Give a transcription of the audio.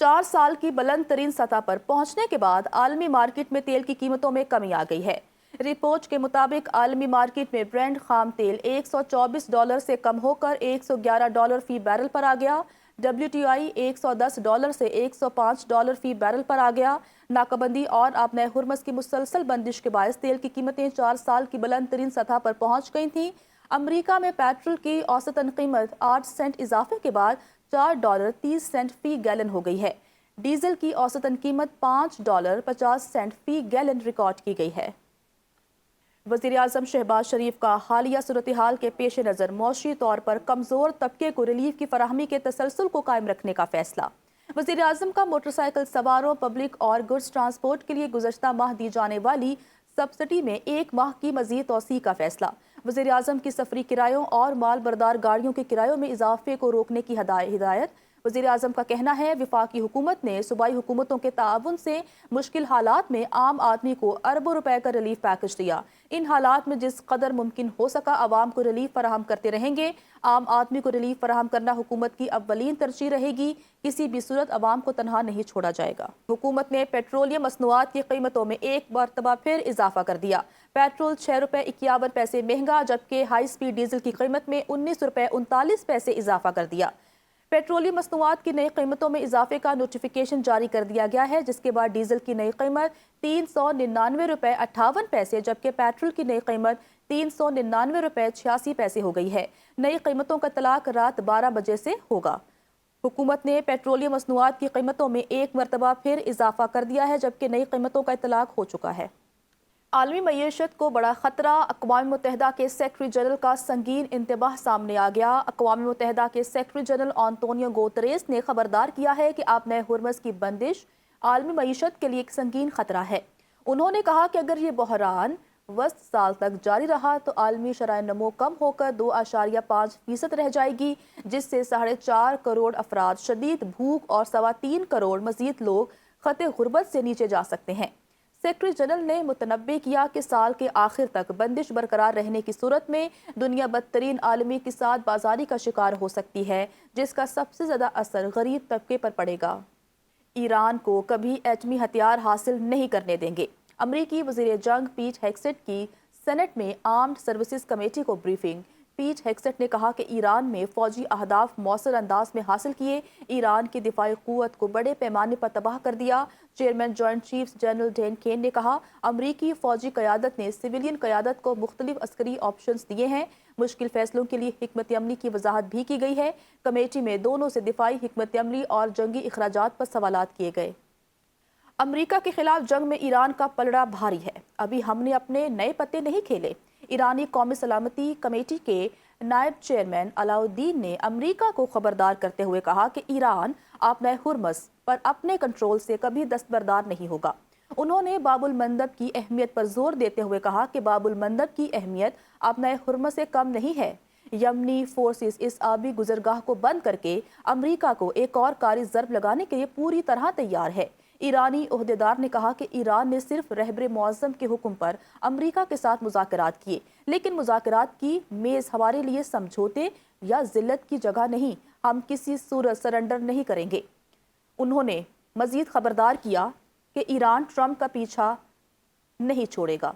4 साल की बुलंद तरीन सतह पर पहुंचने के बाद आलमी मार्केट में तेल की कीमतों में कमी आ गई है। रिपोर्ट के मुताबिक आलमी मार्केट में ब्रेंट खाम तेल $124 से कम होकर $111 फी बैरल पर आ गया। WTI $110 से $105 फी बैरल पर आ गया। नाकाबंदी और आपने हुर्मस की मुसलसल बंदिश के बायस तेल की कीमतें 4 साल की बुलंद तरीन सतह पर पहुंच गई थीं। अमरीका में पेट्रोल की औसतन कीमत 8 सेंट इजाफे के बाद $4.30 फी गैलन हो गई है। डीजल की औसतन कीमत $5.50 फी गैलन रिकॉर्ड की गई है। वज़ीर-ए-आज़म शहबाज शरीफ का हालिया सूरत हाल के पेश नज़र मौशी तौर पर कमज़ोर तबके को रिलीफ की फराहमी के तसलसल को कायम रखने का फैसला। वज़ीर-ए-आज़म का मोटरसाइकिल सवारों, पब्लिक और गुड्स ट्रांसपोर्ट के लिए गुज़श्ता माह दी जाने वाली सब्सिडी में 1 माह की मज़ीद तौसी का फैसला। वज़ीर-ए-आज़म की सफरी किरायों और माल बरदार गाड़ियों के किरायों में इजाफे को रोकने की हिदायत। वज़ीर-ए-आज़म का कहना है वफाकी हुकूमत ने सूबाई हुकूमतों के ताउन से मुश्किल हालात में आम आदमी को अरबों रुपए का रिलीफ पैकेज दिया। इन हालात में जिस कदर मुमकिन हो सका आवाम को रिलीफ फराहम करते रहेंगे। आम आदमी को रिलीफ फराहम करना हुकूमत की अव्वलीन तरजीह रहेगी। किसी भी सूरत आवाम को तनहा नहीं छोड़ा जाएगा। हुकूमत ने पेट्रोलियम मसनूआत की कीमतों में एक मरतबा फिर इजाफा कर दिया। पेट्रोल ₹6.51 महंगा, जबकि हाई स्पीड डीजल की कीमत में ₹19.39 इजाफा कर दिया। पेट्रोलियम मसनूआत की नई कीमतों में इजाफे का नोटिफिकेशन जारी कर दिया गया है, जिसके बाद डीजल की नई कीमत ₹399.58, जबकि पेट्रोल की नई कीमत ₹399.86 हो गई है। नई कीमतों का इतलाक रात 12 बजे से होगा। हुकूमत ने पेट्रोलियम मसनूआत की कीमतों में एक मरतबा फिर इजाफा कर दिया है, जबकि नई कीमतों का इतलाक हो चुका है। आलमी मईशत को बड़ा खतरा, अक़वाम मुत्तहिदा के सेक्रेटरी जनरल का संगीन इंतबाह सामने आ गया। अक़वाम मुत्तहिदा के सेक्रेटरी जनरल एंटोनियो गुतेरेस ने खबरदार किया है कि आपने हुर्मस की बंदिश आलमी मईशत के लिए एक संगीन खतरा है। उन्होंने कहा कि अगर ये बहरान वस्त साल तक जारी रहा तो आलमी शरह नमो कम होकर 2.5% रह जाएगी, जिससे 4.5 करोड़ अफराद शदीद भूख और 3.25 करोड़ मजीद लोग खते गुर्बत से नीचे जा सकते हैं। सेक्रेटरी जनरल ने मुतनब्बे किया कि साल के आखिर तक बंदिश बरकरार रहने की सूरत में दुनिया बदतरीन आलमी इक़्तिसाद बाजारी का शिकार हो सकती है, जिसका सबसे ज़्यादा असर गरीब तबके पर पड़ेगा। ईरान को कभी एटमी हथियार हासिल नहीं करने देंगे। अमरीकी वज़ीर जंग पीट हेगसेट की सेनेट में आर्म्ड सर्विसेज कमेटी को ब्रीफिंग। पीट हेगसेट ने कहा कि ईरान में फौजी अहदाफ मौसर अंदाज में हासिल किए, ईरान की दिफाई क़ुव्वत को बड़े पैमाने पर तबाह कर दिया। Chairman joint chiefs general Dan Caine ने कहा अमरीकी फौजी क़यादत ने सिविलियन क़यादत को मुख्तलिफ अस्करी ऑप्शंस दिए हैं। मुश्किल फैसलों के लिए हिकमत अमली की वजाहत भी की गई है। कमेटी में दोनों से दिफाई हिकमत अमली और जंगी अखराजात पर सवालात किए गए। अमरीका के खिलाफ जंग में ईरान का पलड़ा भारी है। अभी हमने अपने नए पत्ते नहीं खेले। ईरानी कौमी सलामती कमेटी के नायब चेयरमैन अलाउद्दीन ने अमरीका को खबरदार करते हुए कहा कि ईरान आपने हुर्मस पर अपने कंट्रोल से कभी दस्तबरदार नहीं होगा। उन्होंने बाबुल मंदब की अहमियत पर जोर देते हुए कहा कि बाबुल मंदब की अहमियत अपने हुर्मस से कम नहीं है। यमनी फोर्सेस इस आबी गुजरगाह को बंद करके अमरीका को एक और कारी ज़र्ब लगाने के लिए पूरी तरह तैयार है। ईरानी ओहदेदार ने कहा कि ईरान ने सिर्फ रहबर मुअज़्ज़म के हुक्म पर अमरीका के साथ मुज़ाकरात किए, लेकिन मुज़ाकरात की मेज़ हमारे लिए समझौते या जिल्लत की जगह नहीं। हम किसी सूरत सरेंडर नहीं करेंगे। उन्होंने मज़ीद खबरदार किया कि ईरान ट्रंप का पीछा नहीं छोड़ेगा।